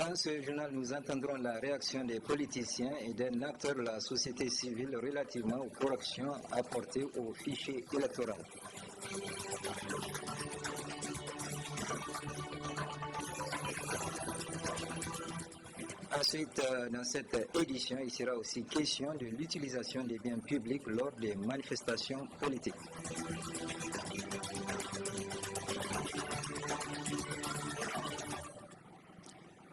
Dans ce journal, nous entendrons la réaction des politiciens et d'un acteur de la société civile relativement aux corrections apportées au fichier électoral. Ensuite, dans cette édition, il sera aussi question de l'utilisation des biens publics lors des manifestations politiques.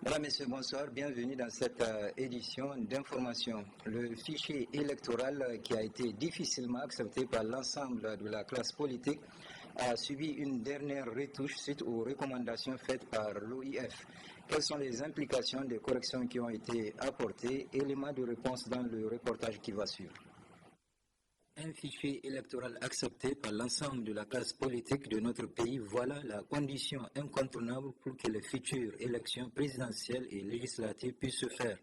Mesdames, Messieurs, bonsoir, bienvenue dans cette édition d'information. Le fichier électoral qui a été difficilement accepté par l'ensemble de la classe politique a subi une dernière retouche suite aux recommandations faites par l'OIF. Quelles sont les implications des corrections qui ont été apportées? Éléments de réponse dans le reportage qui va suivre. Un fichier électoral accepté par l'ensemble de la classe politique de notre pays, voilà la condition incontournable pour que les futures élections présidentielles et législatives puissent se faire.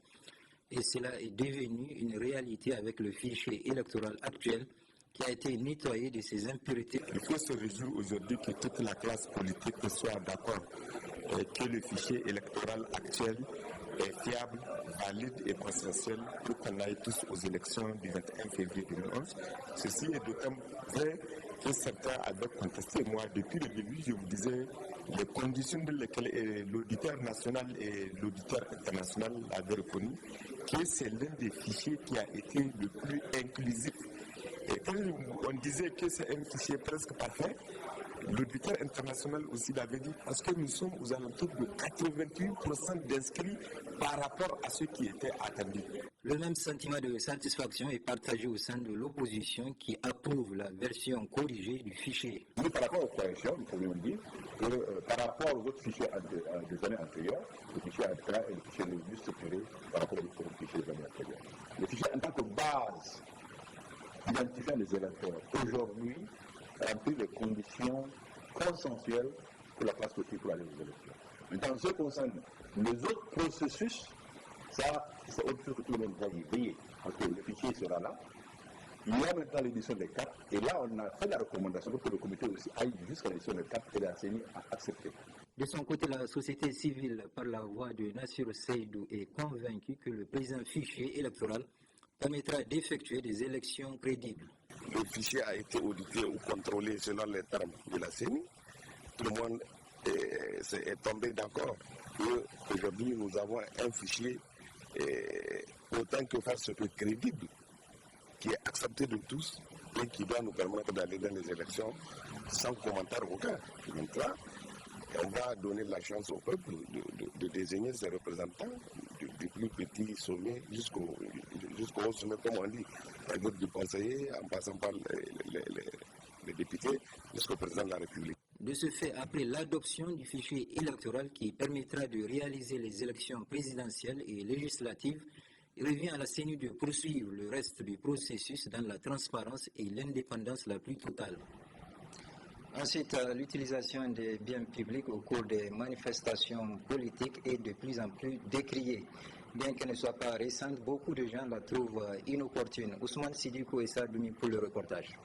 Et cela est devenu une réalité avec le fichier électoral actuel qui a été nettoyé de ses impurités. Il faut se réjouir aujourd'hui que toute la classe politique soit d'accord que le fichier électoral actuel est fiable, valide et consensuel pour qu'on aille tous aux élections du 21 février 2011. Ceci est d'autant vrai que certains avaient contesté. Moi, depuis le début, je vous disais les conditions dans lesquelles l'auditeur national et l'auditeur international avaient reconnu que c'est l'un des fichiers qui a été le plus inclusif. Et quand on disait que c'est un fichier presque parfait, l'auditeur international aussi l'avait dit, parce que nous sommes aux alentours de 88% d'inscrits par rapport à ce qui était attendu. Le même sentiment de satisfaction est partagé au sein de l'opposition qui approuve la version corrigée du fichier. Nous, par rapport aux corrections, nous pourrions dire que par rapport aux autres fichiers des années antérieures, le fichier ADRA est le fichier le mieux structuré par rapport aux fichiers des années antérieures. Le fichier en tant que base identifiant les électeurs aujourd'hui remplit les conditions consensuelles pour la classe politique pour aller aux élections. Maintenant, en ce qui concerne les autres processus, ça, c'est autre chose que tout le monde va y veiller, parce que le fichier sera là. Il y a maintenant l'édition des cartes, et là, on a fait la recommandation pour que le comité aussi aille jusqu'à l'édition des cartes et la CENI a accepté. De son côté, la société civile, par la voix de Nassir Seydou, est convaincue que le présent fichier électoral permettra d'effectuer des élections crédibles. Le fichier a été audité ou contrôlé selon les termes de la CENI. Tout le monde est tombé d'accord qu'aujourd'hui nous avons un fichier autant que faire ce peut crédible, qui est accepté de tous et qui doit nous permettre d'aller dans les élections sans commentaire aucun. Maintenant, on va donner la chance au peuple de désigner ses représentants du plus petit sommet jusqu'au sommet, comme on dit, par exemple du conseiller, en passant par les députés, jusqu'au président de la République. De ce fait, après l'adoption du fichier électoral qui permettra de réaliser les élections présidentielles et législatives, il revient à la CENI de poursuivre le reste du processus dans la transparence et l'indépendance la plus totale. Ensuite, l'utilisation des biens publics au cours des manifestations politiques est de plus en plus décriée. Bien qu'elle ne soit pas récente, beaucoup de gens la trouvent inopportune. Ousmane Sidiko et Sadoumi pour le reportage.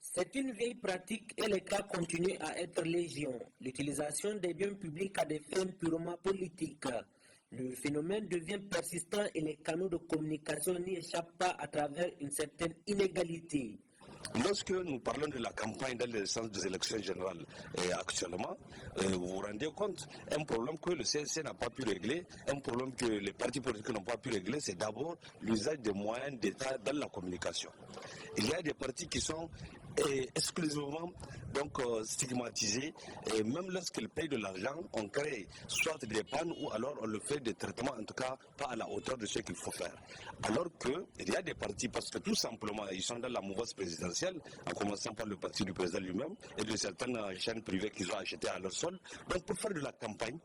C'est une vieille pratique et les cas continuent à être légion. L'utilisation des biens publics à des fins purement politiques. Le phénomène devient persistant et les canaux de communication n'y échappent pas à travers une certaine inégalité. Lorsque nous parlons de la campagne dans le sens des élections générales actuellement, vous vous rendez compte, un problème que le CNC n'a pas pu régler, un problème que les partis politiques n'ont pas pu régler, c'est d'abord l'usage des moyens d'État dans la communication. Il y a des partis qui sont exclusivement stigmatisés, et même lorsqu'ils payent de l'argent, on crée soit des pannes ou alors on le fait des traitements, en tout cas pas à la hauteur de ce qu'il faut faire. Alors qu'il y a des partis, parce que tout simplement ils sont dans la mouvance présidentielle, en commençant par le parti du président lui-même et de certaines chaînes privées qu'ils ont achetées à leur sol, donc pour faire de la campagne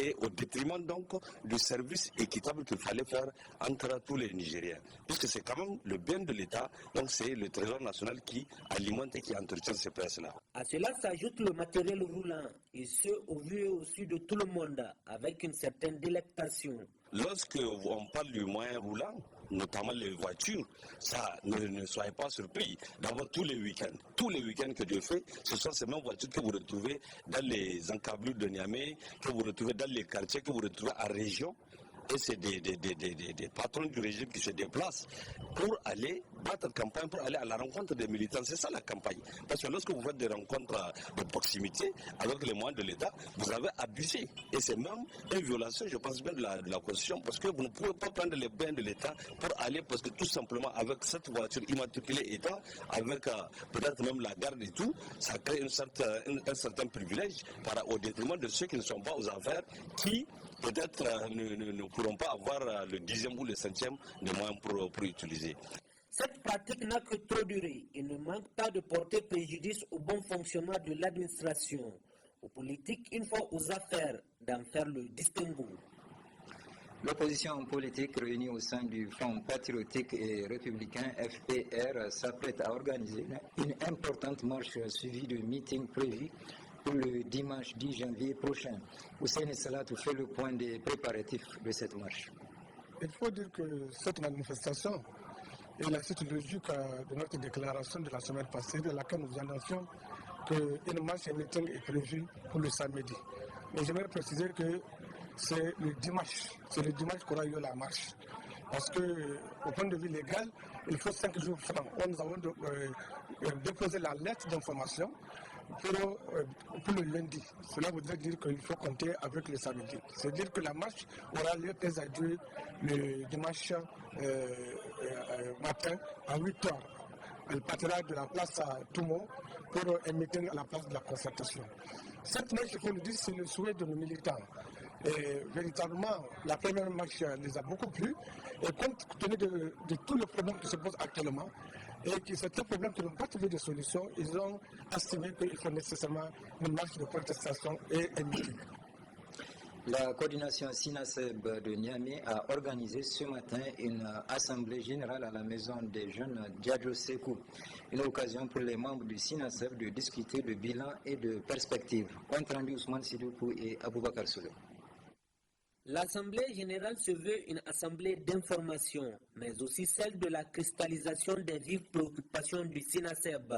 et au détriment donc du service équitable qu'il fallait faire entre tous les Nigériens, puisque c'est quand même le bien de l'État, donc c'est le Trésor national qui alimente et qui entretient ces presses-là. À cela s'ajoute le matériel roulant, et ce au vu et au su de tout le monde, avec une certaine délectation. Lorsque on parle du moyen roulant, notamment les voitures, ça, ne soyez pas surpris. D'abord, tous les week-ends que Dieu fait, ce sont ces mêmes voitures que vous retrouvez dans les encablures de Niamey, que vous retrouvez dans les quartiers, que vous retrouvez à région. Et c'est des patrons du régime qui se déplacent pour aller battre campagne, pour aller à la rencontre des militants. C'est ça la campagne. Parce que lorsque vous faites des rencontres de proximité avec les moyens de l'État, vous avez abusé. Et c'est même une violation, je pense bien, de la Constitution, parce que vous ne pouvez pas prendre les biens de l'État pour aller, parce que tout simplement, avec cette voiture immatriculée État, avec peut-être même la garde et tout, ça crée un certain privilège au détriment de ceux qui ne sont pas aux affaires, qui peut-être ne pourront pas avoir le 10e ou le 5e des moyens pour utiliser. Cette pratique n'a que trop duré et ne manque pas de porter préjudice au bon fonctionnement de l'administration. Aux politiques, une fois aux affaires, d'en faire le distinguo. L'opposition politique réunie au sein du Front patriotique et républicain FPR s'apprête à organiser une importante marche suivie de meetings prévus pour le dimanche 10 janvier prochain. Hussein Salatou fait le point des préparatifs de cette marche. Il faut dire que cette manifestation est la suite logique de notre déclaration de la semaine passée, dans laquelle nous annoncions qu'une marche et meeting est prévue pour le samedi. Mais j'aimerais préciser que c'est le dimanche qu'aura eu la marche. Parce qu'au point de vue légal, il faut 5 jours francs. Nous avons déposé la lettre d'information pour le lundi. Cela voudrait dire qu'il faut compter avec le samedi. C'est-à-dire que la marche aura lieu le dimanche matin à 8h. Elle partira de la place à Toumo pour un meeting à la place de la concertation. Cette marche, il faut le dire, c'est le souhait de nos militants. Et véritablement, la première marche les a beaucoup plu. Et compte tenu de tous les problèmes qui se posent actuellement, et que c'est un problème qui n'ont pas trouvé de solution, ils ont estimé qu'il faut nécessairement une marche de protestation et un meeting. La coordination SINASEB de Niamey a organisé ce matin une assemblée générale à la maison des jeunes Diadjo Sekou. Une occasion pour les membres du SINASEB de discuter de bilan et de perspectives. Compte rendu Ousmane Sidoukou et Aboubakar Soulou. L'Assemblée générale se veut une assemblée d'information, mais aussi celle de la cristallisation des vives préoccupations du SINASEB,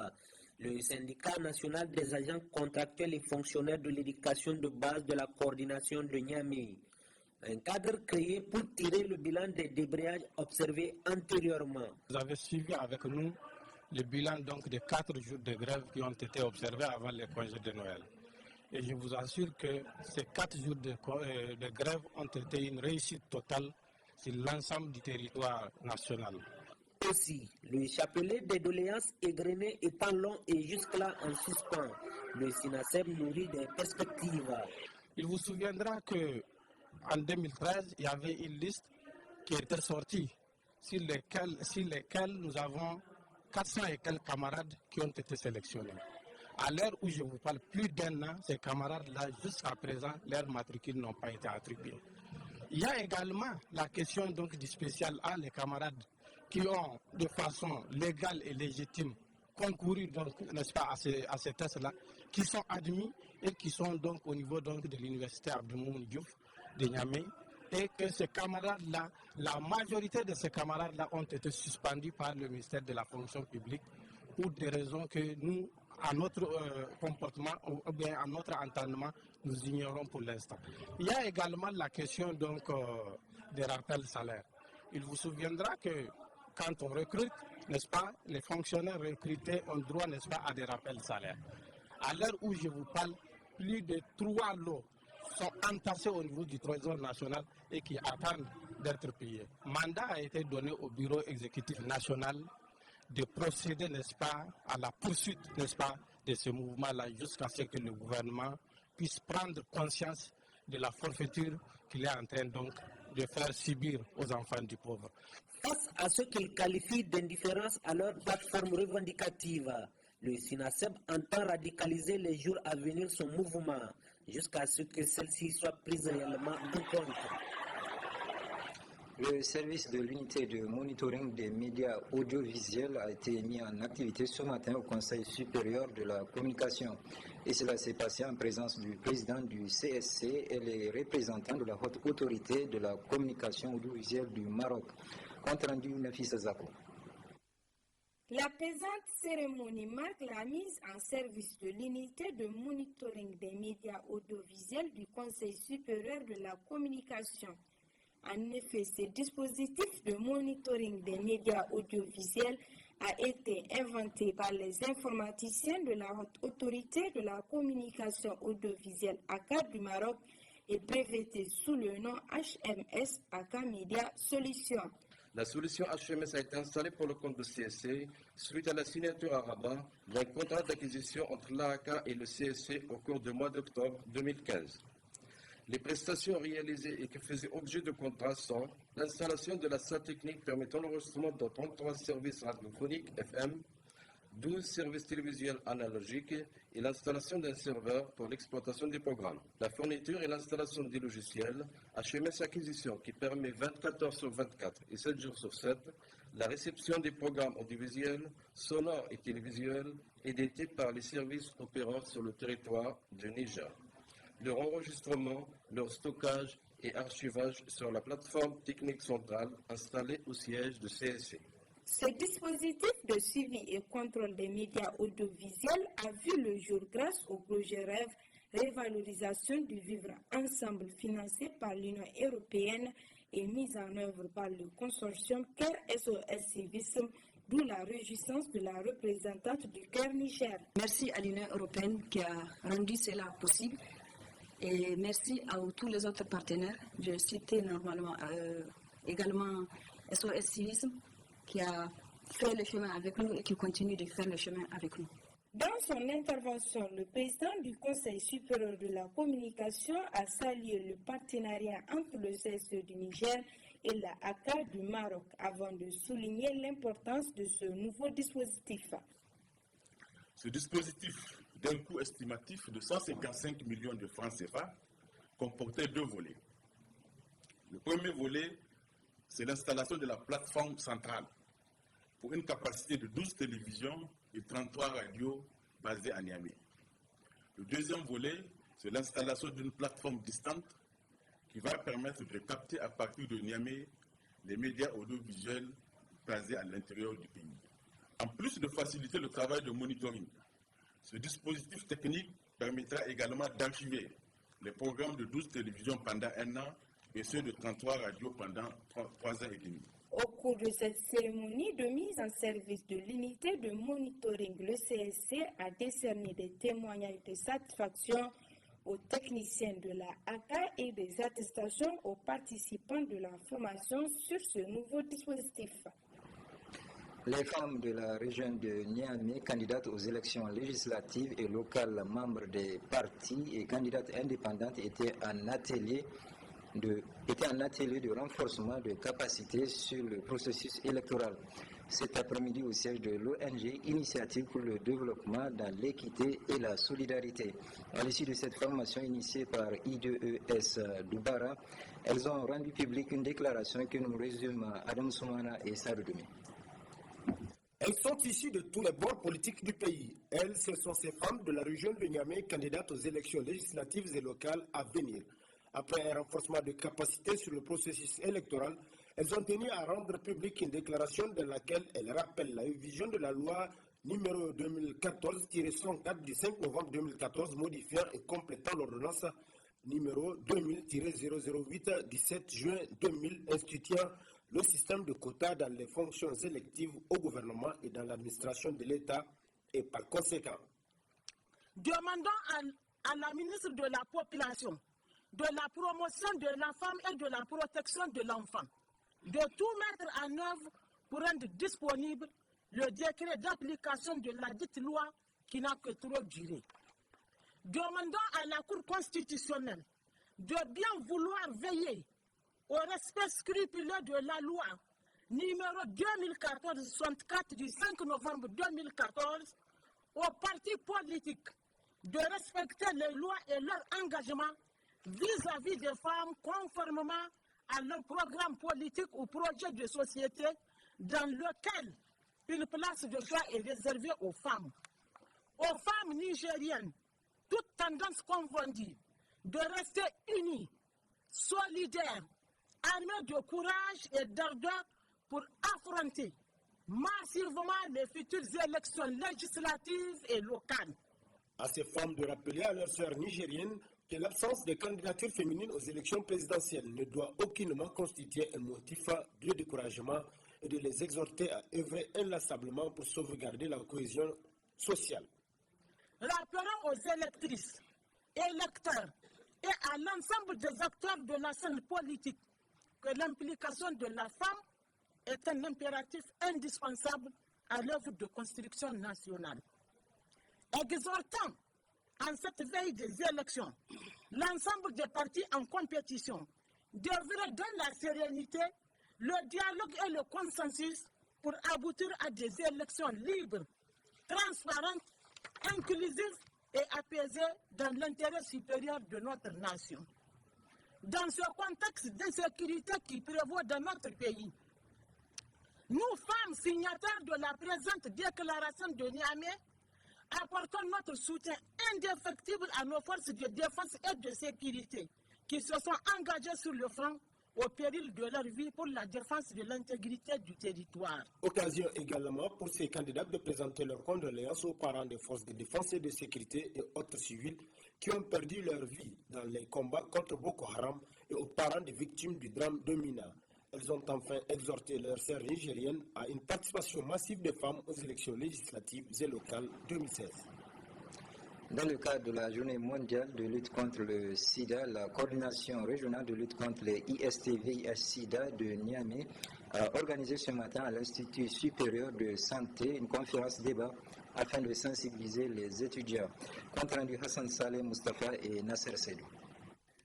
le syndicat national des agents contractuels et fonctionnaires de l'éducation de base de la coordination de Niamey. Un cadre créé pour tirer le bilan des débrayages observés antérieurement. Vous avez suivi avec nous le bilan donc des 4 jours de grève qui ont été observés avant les congés de Noël. Et je vous assure que ces 4 jours de grève ont été une réussite totale sur l'ensemble du territoire national. Aussi, le chapelet des doléances égrenées étant long et jusque-là en suspens, le SINASEB nourrit des perspectives. Il vous souviendra qu'en 2013, il y avait une liste qui était sortie sur lesquelles nous avons 400 et quelques camarades qui ont été sélectionnés. À l'heure où je vous parle, plus d'1 an, ces camarades-là, jusqu'à présent, leurs matricules n'ont pas été attribuées. Il y a également la question donc du spécial A, les camarades qui ont de façon légale et légitime concouru donc, n'est-ce pas, à ces tests-là, qui sont admis et qui sont donc au niveau donc, de l'université Abdoumouni Diouf de Niamey, et que ces camarades-là, la majorité de ces camarades-là ont été suspendus par le ministère de la fonction publique pour des raisons que nous, à notre comportement ou bien à notre entendement, nous ignorons pour l'instant. Il y a également la question donc des rappels salaires. Il vous souviendra que quand on recrute, n'est-ce pas, les fonctionnaires recrutés ont droit, n'est-ce pas, à des rappels salaires. À l'heure où je vous parle, plus de 3 lots sont entassés au niveau du Trésor national et qui attendent d'être payés. Mandat a été donné au bureau exécutif national de procéder, n'est-ce pas, à la poursuite, n'est-ce pas, de ce mouvement-là jusqu'à ce que le gouvernement puisse prendre conscience de la forfaiture qu'il est en train donc de faire subir aux enfants du pauvre. Face à ce qu'il qualifie d'indifférence à leur plateforme revendicative, le SINASEB entend radicaliser les jours à venir son mouvement jusqu'à ce que celle-ci soit prise réellement en compte. Le service de l'unité de monitoring des médias audiovisuels a été mis en activité ce matin au Conseil supérieur de la communication. Et cela s'est passé en présence du président du CSC et les représentants de la haute autorité de la communication audiovisuelle du Maroc. Compte rendu Nafisa Zako. La présente cérémonie marque la mise en service de l'unité de monitoring des médias audiovisuels du Conseil supérieur de la communication. En effet, ce dispositif de monitoring des médias audiovisuels a été inventé par les informaticiens de la Haute Autorité de la communication audiovisuelle ACA du Maroc et breveté sous le nom HMS ACA Media Solutions. La solution HMS a été installée pour le compte de CSC suite à la signature à Rabat d'un contrat d'acquisition entre l'AAK et le CSC au cours du mois d'octobre 2015. Les prestations réalisées et qui faisaient objet de contrat sont l'installation de la salle technique permettant l'enregistrement de 33 services radiophoniques FM, 12 services télévisuels analogiques et l'installation d'un serveur pour l'exploitation des programmes. La fourniture et l'installation des logiciels HMS Acquisition qui permet 24 heures sur 24 et 7 jours sur 7 la réception des programmes audiovisuels, sonores et télévisuels édités par les services opérants sur le territoire du Niger. Leur enregistrement, leur stockage et archivage sur la plateforme technique centrale installée au siège de CSC. Ce dispositif de suivi et contrôle des médias audiovisuels a vu le jour grâce au projet REV, Révalorisation du vivre ensemble, financé par l'Union européenne et mis en œuvre par le consortium CARE SOS Civisme, d'où la réjouissance de la représentante du CARE Niger. Merci à l'Union européenne qui a rendu cela possible. Et merci à tous les autres partenaires. Je citais normalement également SOS Civisme qui a fait le chemin avec nous et qui continue de faire le chemin avec nous. Dans son intervention, le président du Conseil supérieur de la communication a salué le partenariat entre le CSE du Niger et la ACA du Maroc avant de souligner l'importance de ce nouveau dispositif. Ce dispositif d'un coût estimatif de 155 millions de francs CFA comportait deux volets. Le premier volet, c'est l'installation de la plateforme centrale pour une capacité de 12 télévisions et 33 radios basées à Niamey. Le deuxième volet, c'est l'installation d'une plateforme distante qui va permettre de capter à partir de Niamey les médias audiovisuels basés à l'intérieur du pays. En plus de faciliter le travail de monitoring, ce dispositif technique permettra également d'archiver les programmes de 12 télévisions pendant 1 an et ceux de 33 radios pendant 3 ans et demi. Au cours de cette cérémonie de mise en service de l'unité de monitoring, le CSC a décerné des témoignages de satisfaction aux techniciens de la ACA et des attestations aux participants de la formation sur ce nouveau dispositif. Les femmes de la région de Niamey, candidates aux élections législatives et locales, membres des partis et candidates indépendantes, étaient en atelier de renforcement de capacités sur le processus électoral. Cet après-midi au siège de l'ONG Initiative pour le développement dans l'équité et la solidarité. À l'issue de cette formation initiée par I2ES Doubara, elles ont rendu publique une déclaration que nous résument Adam Soumana et Sadou Doumé. Elles sont issues de tous les bords politiques du pays. Elles, ce sont ces femmes de la région de Niamey, candidates aux élections législatives et locales à venir. Après un renforcement de capacité sur le processus électoral, elles ont tenu à rendre publique une déclaration dans laquelle elles rappellent la révision de la loi numéro 2014-104 du 5 novembre 2014 modifiant et complétant l'ordonnance numéro 2000-008 du 7 juin 2000 instituant le système de quotas dans les fonctions électives au gouvernement et dans l'administration de l'État et par conséquent. Demandons à la ministre de la Population, de la promotion de la femme et de la protection de l'enfant, de tout mettre en œuvre pour rendre disponible le décret d'application de la dite loi qui n'a que trop duré. Demandons à la Cour constitutionnelle de bien vouloir veiller au respect scrupuleux de la loi numéro 2014-64 du 5 novembre 2014 aux partis politiques de respecter les lois et leurs engagements vis-à-vis des femmes conformément à leur programme politique ou projet de société dans lequel une place de choix est réservée aux femmes. Aux femmes nigériennes, toutes tendances confondues, de rester unies, solidaires, armées de courage et d'ardeur pour affronter massivement les futures élections législatives et locales. À ces femmes de rappeler à leurs sœurs nigériennes que l'absence de candidature féminine aux élections présidentielles ne doit aucunement constituer un motif de découragement et de les exhorter à œuvrer inlassablement pour sauvegarder la cohésion sociale. Rappelons aux électrices, électeurs et à l'ensemble des acteurs de la scène politique que l'implication de la femme est un impératif indispensable à l'œuvre de construction nationale. Exhortant en cette veille des élections l'ensemble des partis en compétition d'œuvrer dans la sérénité, le dialogue et le consensus pour aboutir à des élections libres, transparentes, inclusives et apaisées dans l'intérêt supérieur de notre nation. Dans ce contexte d'insécurité qui prévaut dans notre pays, nous, femmes signataires de la présente déclaration de Niamey, apportons notre soutien indéfectible à nos forces de défense et de sécurité qui se sont engagées sur le front au péril de leur vie pour la défense de l'intégrité du territoire. Occasion également pour ces candidats de présenter leurs condoléances aux parents des forces de défense et de sécurité et autres civils qui ont perdu leur vie dans les combats contre Boko Haram et aux parents des victimes du drame de Mina. Elles ont enfin exhorté leurs sœurs nigériennes à une participation massive des femmes aux élections législatives et locales 2016. Dans le cadre de la journée mondiale de lutte contre le sida, la coordination régionale de lutte contre les IST-VIH-Sida de Niamey a organisé ce matin à l'Institut supérieur de santé une conférence débat afin de sensibiliser les étudiants. Compte rendu Hassan Saleh Mustafa et Nasser Sedou.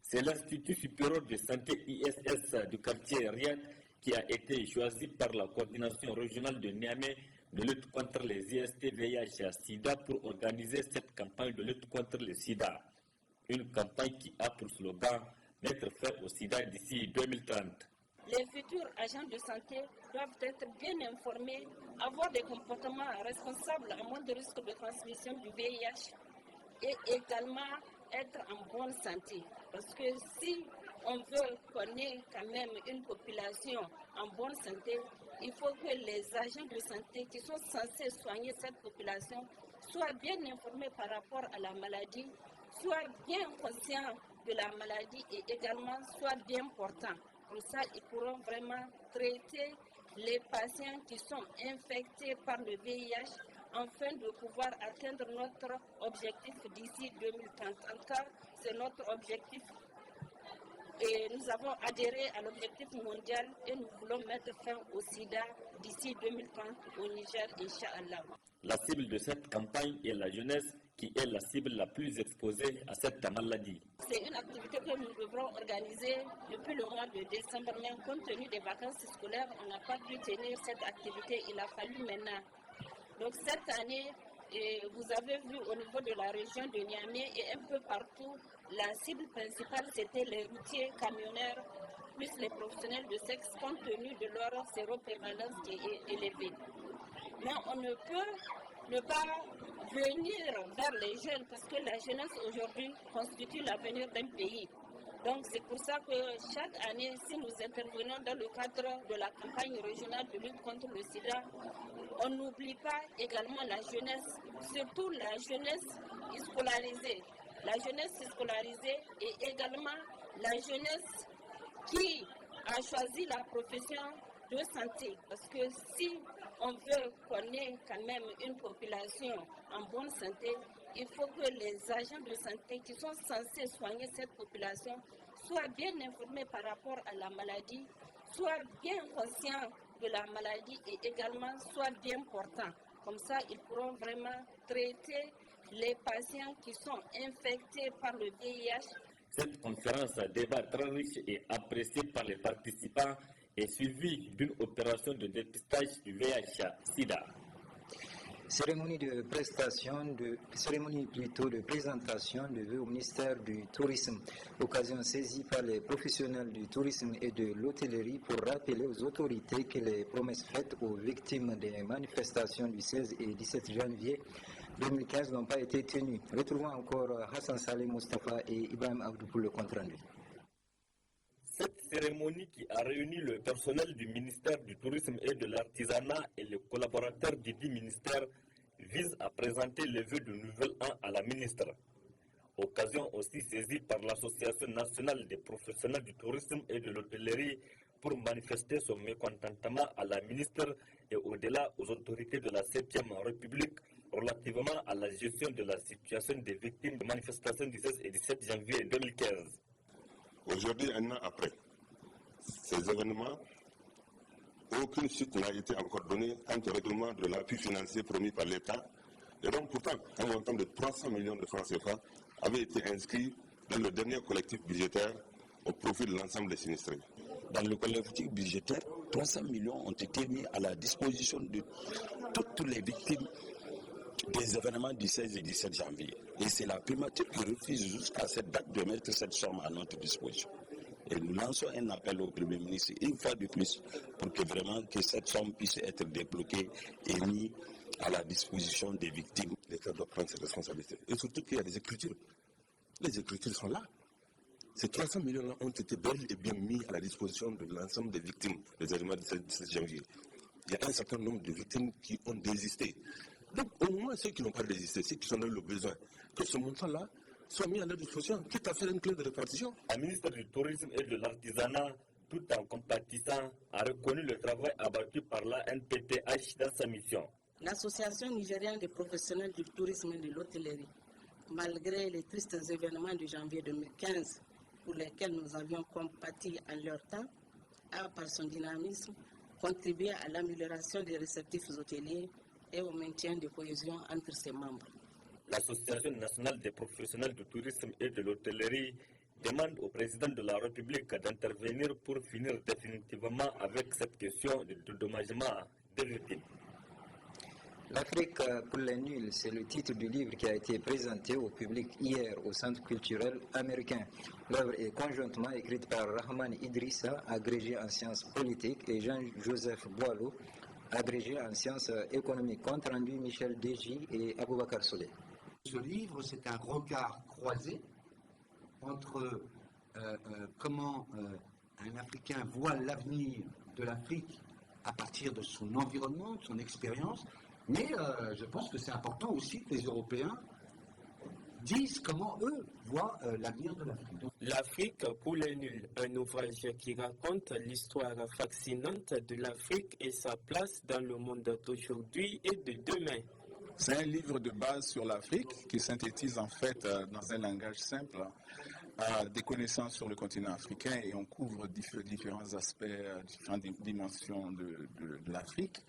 C'est l'Institut supérieur de santé ISS du quartier Riyad qui a été choisi par la coordination régionale de Niamey de lutte contre les IST-VIH-Sida pour organiser cette campagne de lutte contre le sida. Une campagne qui a pour slogan « Mettre fin au sida d'ici 2030 ». Les futurs agents de santé doivent être bien informés, avoir des comportements responsables à moins de risque de transmission du VIH et également être en bonne santé. Parce que si on veut qu'on ait quand même une population en bonne santé, il faut que les agents de santé qui sont censés soigner cette population soient bien informés par rapport à la maladie, soient bien conscients de la maladie et également soient bien portants. Comme ça, ils pourront vraiment traiter les patients qui sont infectés par le VIH afin de pouvoir atteindre notre objectif d'ici 2030. En tout cas, c'est notre objectif. Et nous avons adhéré à l'objectif mondial et nous voulons mettre fin au sida d'ici 2030 au Niger, Inch'Allah. La cible de cette campagne est la jeunesse qui est la cible la plus exposée à cette maladie. C'est une activité que nous devrons organiser depuis le mois de décembre, mais compte tenu des vacances scolaires, on n'a pas pu tenir cette activité, il a fallu maintenant. Donc cette année, vous avez vu au niveau de la région de Niamey et un peu partout, la cible principale c'était les routiers, camionneurs, plus les professionnels de sexe compte tenu de leur séroprévalence qui est élevée. Mais on ne peut ne pas venir vers les jeunes parce que la jeunesse aujourd'hui constitue l'avenir d'un pays. Donc c'est pour ça que chaque année, si nous intervenons dans le cadre de la campagne régionale de lutte contre le sida, on n'oublie pas également la jeunesse, surtout la jeunesse scolarisée. La jeunesse scolarisée et également la jeunesse qui a choisi la profession de santé. Parce que si on veut qu'on ait quand même une population en bonne santé, il faut que les agents de santé qui sont censés soigner cette population soient bien informés par rapport à la maladie, soient bien conscients de la maladie et également soient bien portants. Comme ça, ils pourront vraiment traiter les patients qui sont infectés par le VIH. Cette conférence à débat très riche et appréciée par les participants est suivie d'une opération de dépistage du VIH-Sida. Cérémonie de présentation de vœux au ministère du Tourisme. Occasion saisie par les professionnels du tourisme et de l'hôtellerie pour rappeler aux autorités que les promesses faites aux victimes des manifestations du 16 et 17 janvier 2015 n'ont pas été tenues. Retrouvons encore Hassan Saleh Mustafa et Ibrahim Abdou pour le compte rendu. Cette cérémonie qui a réuni le personnel du ministère du Tourisme et de l'Artisanat et les collaborateurs du dit ministère vise à présenter les vœux de nouvel an à la ministre. Occasion aussi saisie par l'Association nationale des professionnels du tourisme et de l'hôtellerie pour manifester son mécontentement à la ministre et au-delà aux autorités de la 7e République relativement à la gestion de la situation des victimes de manifestations du 16 et 17 janvier 2015. Aujourd'hui, un an après ces événements, aucune suite n'a été encore donnée quant au règlement de l'appui financier promis par l'État. Et donc, pourtant, un montant de 300 millions de francs CFA avait été inscrit dans le dernier collectif budgétaire au profit de l'ensemble des sinistrés. Dans le collectif budgétaire, 300 millions ont été mis à la disposition de toutes les victimes des événements du 16 et 17 janvier. Et c'est la primature qui refuse jusqu'à cette date de mettre cette somme à notre disposition. Et nous lançons un appel au Premier ministre, une fois de plus, pour que vraiment que cette somme puisse être débloquée et mise à la disposition des victimes. L'État doit prendre ses responsabilités. Et surtout qu'il y a des écritures. Les écritures sont là. Ces 300 millions-là ont été bel et bien mis à la disposition de l'ensemble des victimes des événements du 17 janvier. Il y a un certain nombre de victimes qui ont désisté. Donc, au moins, ceux qui n'ont pas résisté, ceux qui sont dans le besoin, que ce montant-là soit mis à leur disposition, quitte à faire une clé de répartition. Le ministre du Tourisme et de l'Artisanat, tout en compatissant, a reconnu le travail abattu par la NPTH dans sa mission. L'Association nigérienne des professionnels du tourisme et de l'hôtellerie, malgré les tristes événements de janvier 2015, pour lesquels nous avions compati en leur temps, a, par son dynamisme, contribué à l'amélioration des réceptifs hôteliers et au maintien de cohésion entre ses membres. L'Association nationale des professionnels du tourisme et de l'hôtellerie demande au président de la République d'intervenir pour finir définitivement avec cette question de dédommagement des victimes. L'Afrique pour les nuls, c'est le titre du livre qui a été présenté au public hier au Centre culturel américain. L'œuvre est conjointement écrite par Rahman Idrissa, agrégé en sciences politiques, et Jean-Joseph Boileau, agrégé en sciences économiques. Compte rendu Michel Deji et Aboubakar Solé. Ce livre, c'est un regard croisé entre comment un Africain voit l'avenir de l'Afrique à partir de son environnement, de son expérience, mais je pense que c'est important aussi que les Européens disent comment eux voient l'avenir de l'Afrique. L'Afrique pour les nuls, un ouvrage qui raconte l'histoire fascinante de l'Afrique et sa place dans le monde d'aujourd'hui et de demain. C'est un livre de base sur l'Afrique qui synthétise en fait dans un langage simple des connaissances sur le continent africain et on couvre différents aspects, différentes dimensions de l'Afrique.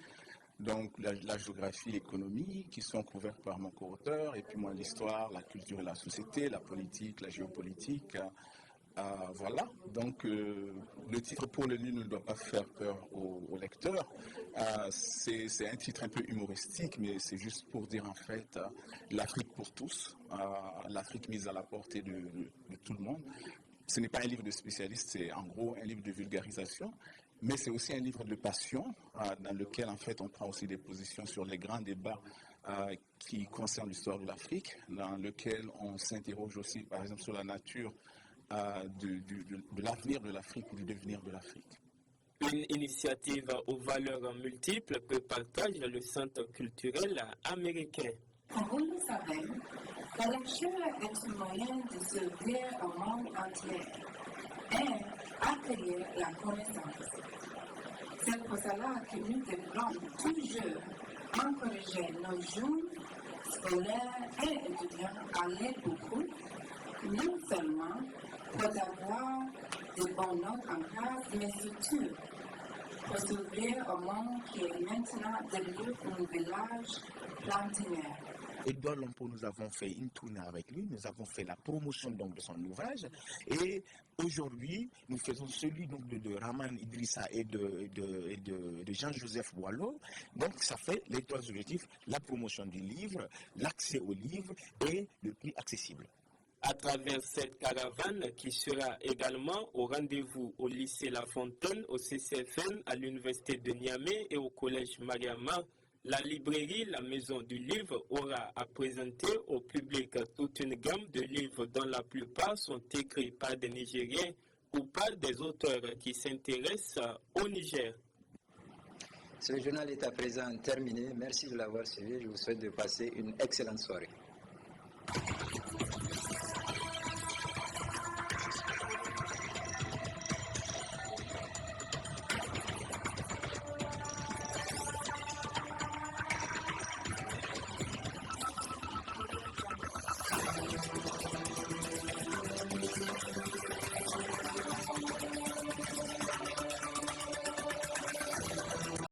Donc la géographie et l'économie qui sont couvertes par mon co-auteur et puis moi l'histoire, la culture et la société, la politique, la géopolitique. Voilà, donc le titre pour le livre ne doit pas faire peur aux lecteurs. C'est un titre un peu humoristique, mais c'est juste pour dire en fait l'Afrique pour tous, l'Afrique mise à la portée de tout le monde. Ce n'est pas un livre de spécialiste, c'est en gros un livre de vulgarisation, mais c'est aussi un livre de passion dans lequel en fait on prend aussi des positions sur les grands débats qui concernent l'histoire de l'Afrique, dans lequel on s'interroge aussi par exemple sur la nature de l'avenir de l'Afrique ou du devenir de l'Afrique. Une initiative aux valeurs multiples que partage le Centre culturel américain. Comme vous le savez, la lecture est un moyen de s'ouvrir au monde entier et accueillir la connaissance. C'est pour cela que nous devons toujours encourager nos jeunes scolaires et étudiants à lire beaucoup, non seulement pour avoir de bonnes notes en classe, mais surtout pour s'ouvrir au monde qui est maintenant devenu un village plantinière. Edouard Lompo, nous avons fait une tournée avec lui, nous avons fait la promotion donc, de son ouvrage et aujourd'hui nous faisons celui donc, de Rahman Idrissa et de Jean-Joseph Boileau. Donc ça fait les trois objectifs, la promotion du livre, l'accès au livre et le prix accessible. À travers cette caravane qui sera également au rendez-vous au lycée La Fontaine, au CCFN, à l'université de Niamey et au collège Mariama, la librairie La Maison du Livre aura à présenter au public toute une gamme de livres dont la plupart sont écrits par des Nigériens ou pas des auteurs qui s'intéressent au Niger. Ce journal est à présent terminé. Merci de l'avoir suivi. Je vous souhaite de passer une excellente soirée.